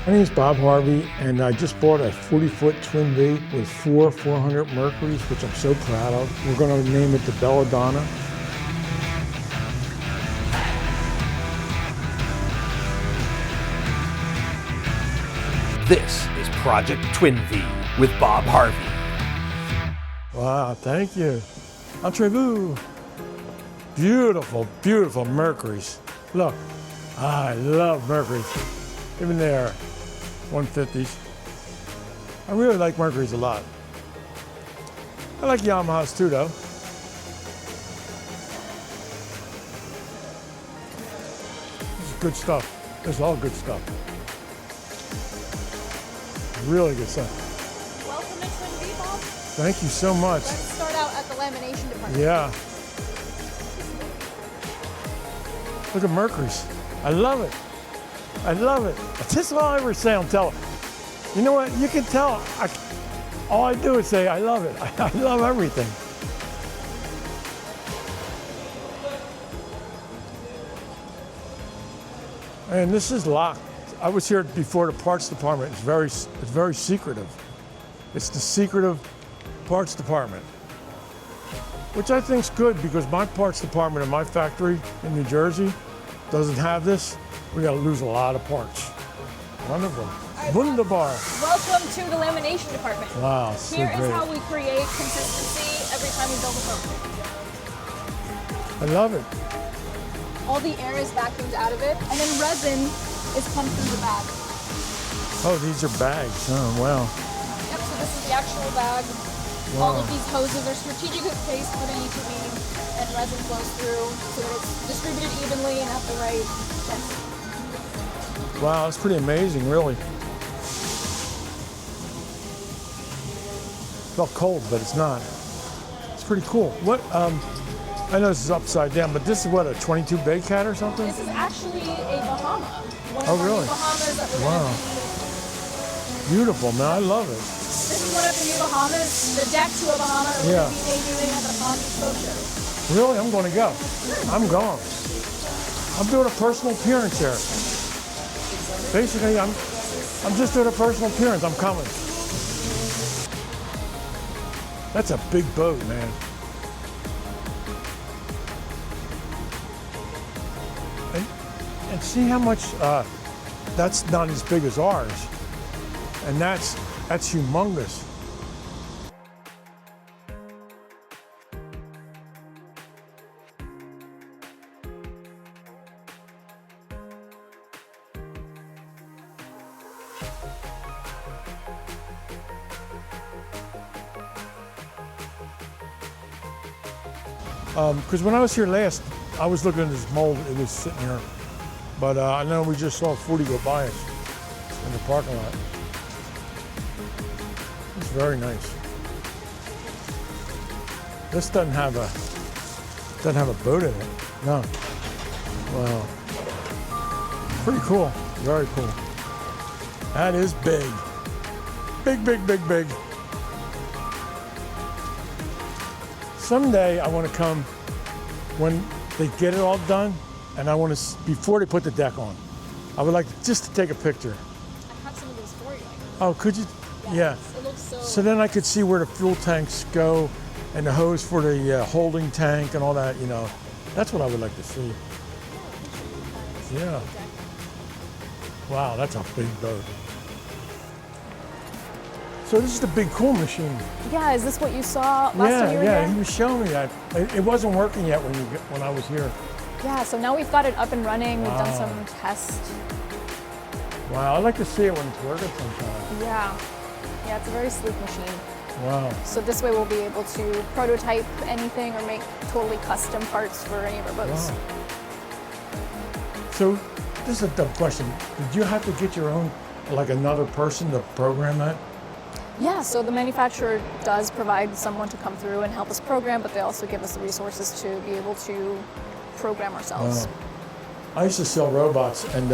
My name is Bob Harvey, and I just bought a 40-foot Twin Vee with 400 Mercuries, which I'm so proud of. We're going to name it the Donna. This is Project Twin Vee with Bob Harvey. Wow, thank you. Entrez-vous. Beautiful, beautiful Mercuries. Look, I love Mercuries. Even there. 150s. I really like Mercury's a lot. I like Yamahas too, though. This is good stuff. This is all good stuff. Really good stuff. Welcome to Twin Vee, Bob. Thank you so much. Let's start out at the lamination department. Yeah. Look at Mercury's. I love it. I love it. That's all I ever say on tele. You know what? You can tell. All I do is say, I love it. I love everything. And this is locked. I was here before the parts department. It's very secretive. It's the secretive parts department, which I think is good because my parts department in my factory in New Jersey doesn't have this. We're going to lose a lot of parts. Wonderful. Right, Wunderbar. Welcome to the lamination department. Wow, so Here great. is how we create consistency every time we build a boat. I love it. All the air is vacuumed out of it, and then resin is pumped through the bag. Oh, these are bags. Oh, wow. Yep, so this is the actual bag. Wow. All of these hoses are strategically placed where they need to be, and resin flows through so that it's distributed evenly and at the right density. Wow, that's pretty amazing, really. Felt cold, but it's not. It's pretty cool. What? I know this is upside down, but this is what, a 22 Bay Cat or something? This is actually a Bahama. One Oh, of really? the Bahamas that we're Wow. going to be. Beautiful, man. I love it. This is one of the new Bahamas, the deck to a Bahama that we're Yeah. going to be debuting at the Palm Beach Boat Show. Really? I'm going to go. I'm going. I'm doing a personal appearance here. Basically, I'm just doing a personal appearance. I'm coming. That's a big boat, man. And see how much that's not as big as ours, and that's humongous. Because when I was here last, I was looking at this mold. It was sitting here. But I know we just saw 40 go by us in the parking lot. It's very nice. This doesn't have a boat in it. No. Wow. Pretty cool. Very cool. That is big. Big, big, big, big. Someday I want to come when they get it all done. And I want to, before they put the deck on, I would like just to take a picture. I have some of these for you. Oh, could you? Yeah. It looks so... So then I could see where the fuel tanks go and the hose for the holding tank and all that, you know. That's what I would like to see. Yeah. Wow, that's a big boat. So this is the big cool machine. Yeah, is this what you saw last time you were Yeah, here? he was showing me that. It wasn't working yet when I was here. Yeah, so now we've got it up and running. We've done Wow. some tests. Wow, I like to see it when it's working sometimes. Yeah. Yeah, it's a very sleek machine. Wow. So this way we'll be able to prototype anything or make totally custom parts for any of our boats. Wow. So this is a dumb question. Did you have to get your own, like another person to program that? Yeah, so the manufacturer does provide someone to come through and help us program, but they also give us the resources to be able to program ourselves. Wow. I used to sell robots, and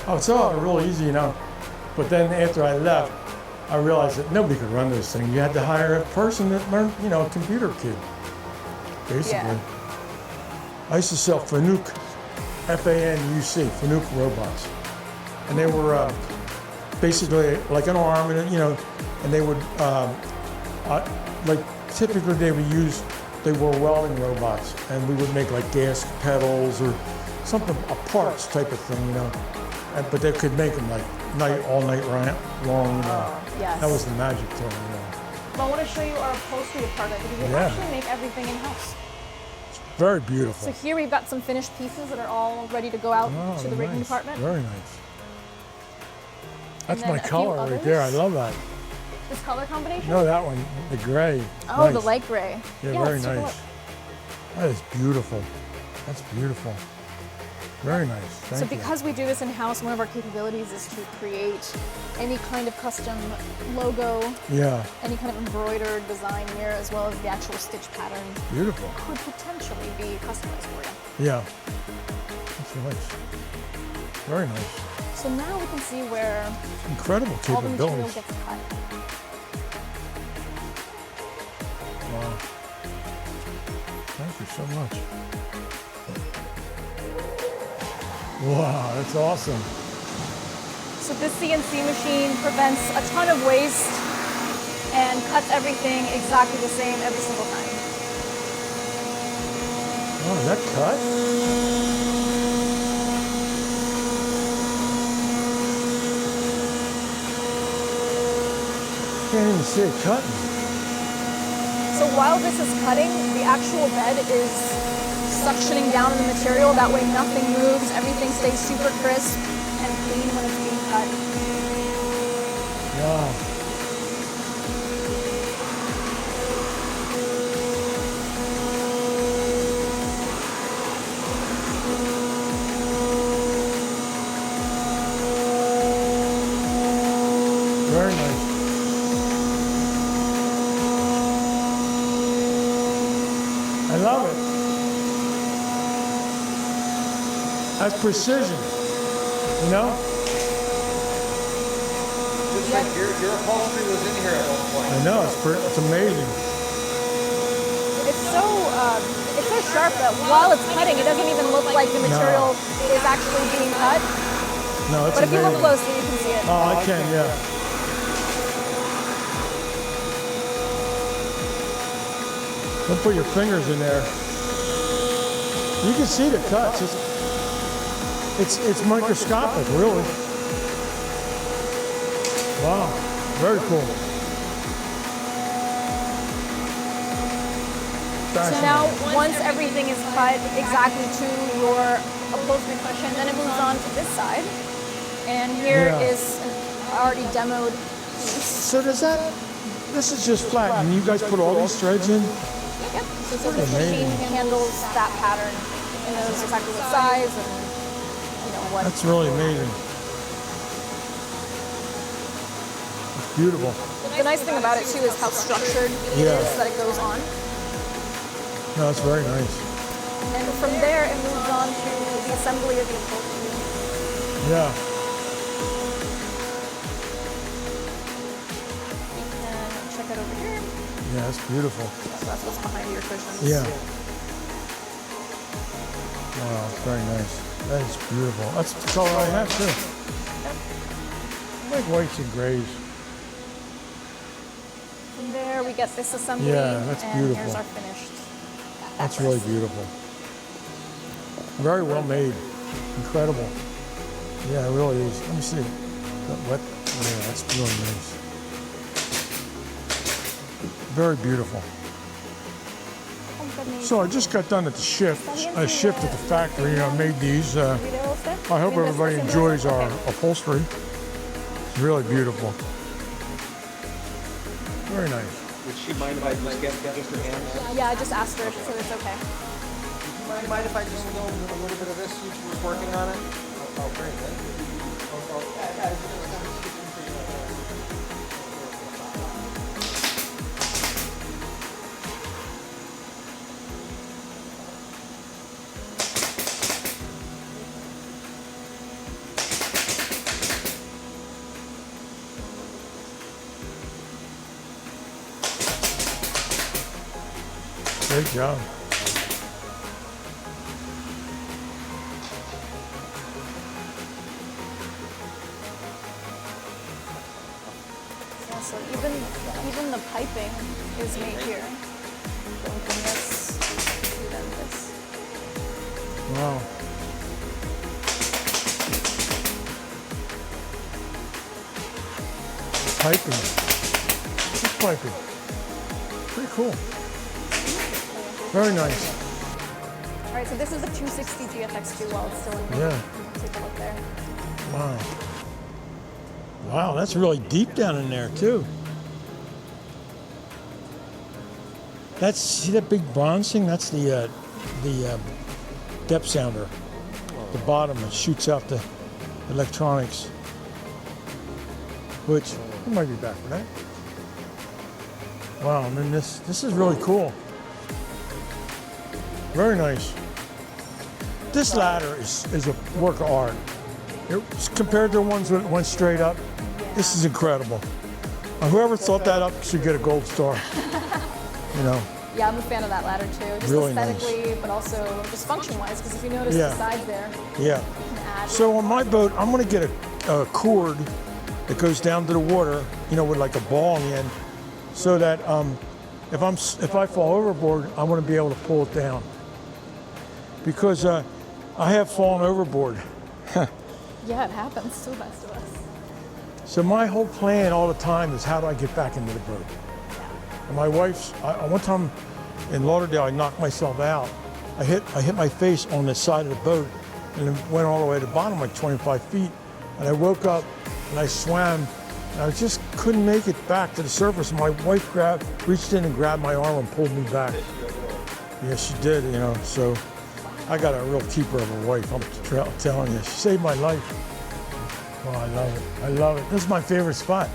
it's all really easy, you know. But then after I left, I realized that nobody could run this thing. You had to hire a person that learned, you know, a computer kid, basically. Yeah. I used to sell Fanuc, F-A-N-U-C, Fanuc robots. And they were basically like an arm, and and they would like typically they were welding robots, and we would make like gas pedals or something, a parts type of thing, but they could make them like all night long. Yes. That was the magic to them. Well, I want to show you our upholstery department because we actually make everything in-house. Very beautiful. So here we've got some finished pieces that are all ready to go out to the rigging department. Very nice. That's then my a few color right others. there. I love that. This color combination? No, that one, the gray. Oh, Nice. the light gray. Yeah, very let's take a nice. look. That is beautiful. That's beautiful. Very nice. Thank So you. because we do this in-house, one of our capabilities is to create any kind of custom logo, Yeah, any kind of embroidered design here, as well as the actual stitch pattern beautiful. could potentially be customized for you. Yeah. That's nice. Very nice. So now we can see where Incredible all the material capabilities. gets cut. Wow. Thank you so much. Wow, that's awesome. So this CNC machine prevents a ton of waste and cuts everything exactly the same every single time. Oh, is that cut? Can't even see it cutting. So while this is cutting, the actual bed is suctioning down the material. That way nothing moves, everything stays super crisp and clean when it's being cut. Wow. Very nice. I love it. That's precision, Looks like your upholstery was in here at one point. I know, it's amazing. It's so sharp that while it's cutting, it doesn't even look like the material is actually being cut. No, it's But if you amazing. look closely, you can see it. Oh, I can, yeah. Don't put your fingers in there. You can see the cuts. It's microscopic, really. Wow, very cool. So now, once everything is cut exactly to your upholstery cushion, then it moves on to this side. And here is an already demoed piece. So this is just flat, and you guys put all these threads in? Yep. So this machine handles that pattern and knows exactly what size and what. That's really amazing. It's beautiful. The nice thing about it too is how structured it is that it goes on. No, it's very nice. And from there it moves on to the assembly of the upholstery. Yeah. You can check it over here. Yeah, it's beautiful. So that's what's behind your cushions. Yeah. Wow, it's very nice. That is beautiful. That's the color I have too. I like whites and grays. From there we get this assembly. Yeah, that's and beautiful. here's our finished. That's really beautiful. Very well made. Incredible. Yeah, it really is. Let me see. What? Yeah, that's really nice. Very beautiful. So I just got done at the shift. I shipped at the factory. I made these. I hope everybody enjoys our upholstery. It's really beautiful. Very nice. Would she mind if I just get just her hands? Yeah, I just asked her. She said it's okay. Would you mind if I just film a little bit of this? She was working on it. Oh, great. Thank you. Great job. So even the piping is made here. Going from this to then this. Wow. Piping. This piping. Pretty cool. Very nice. All right, so this is the 260 GFX2 while it's still in here. Yeah. Take a look there. Wow. Wow, that's really deep down in there too. See that big bronze thing? That's the depth sounder. The bottom, it shoots out the electronics. Which, you might be back for that. Wow, and then this is really cool. Very nice. This ladder is a work of art. Compared to the ones that went straight up, this is incredible. Whoever thought that up should get a gold star. You know. Yeah, I'm a fan of that ladder too. Just Really aesthetically, but also just function-wise, because if you notice the sides there, Yeah. you can add. So on my boat, I'm going to get a cord that goes down to the water, you know, with like a ball on the end, so that if I fall overboard, I want to be able to pull it down. Because I have fallen overboard. Yeah, it happens to the best of us. So my whole plan all the time is how do I get back into the boat? And my wife's, one time in Lauderdale, I knocked myself out. I hit my face on the side of the boat and it went all the way to the bottom, like 25 feet. And I woke up and I swam and I just couldn't make it back to the surface. And my wife reached in and grabbed my arm and pulled me back. Yeah, she did, you know, so I got a real keeper of a wife, I'm telling you. She saved my life. Oh, I love it. I love it. This is my favorite spot.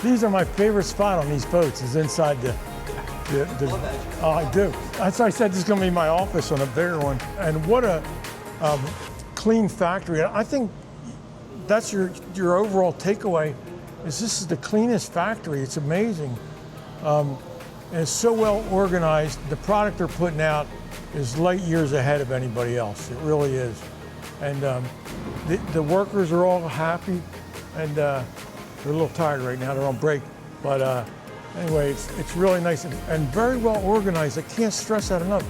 These are my favorite spot on these boats, is inside the oh, I do. That's why I said this is going to be my office on a bigger one. And what a clean factory. I think that's your overall takeaway, is this is the cleanest factory. It's amazing. And it's so well organized. The product they're putting out is light years ahead of anybody else. It really is. And the workers are all happy, and they're a little tired right now. They're on break. But anyway, it's really nice and very well organized. I can't stress that enough.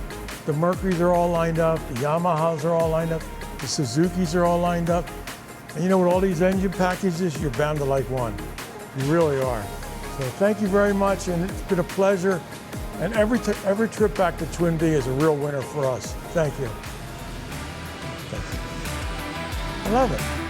The Mercurys are all lined up. The Yamahas are all lined up. The Suzukis are all lined up. And you know, with all these engine packages, you're bound to like one. You really are. So thank you very much, and it's been a pleasure. And every trip back to Twin Vee is a real winner for us. Thank you. Thank you. I love it.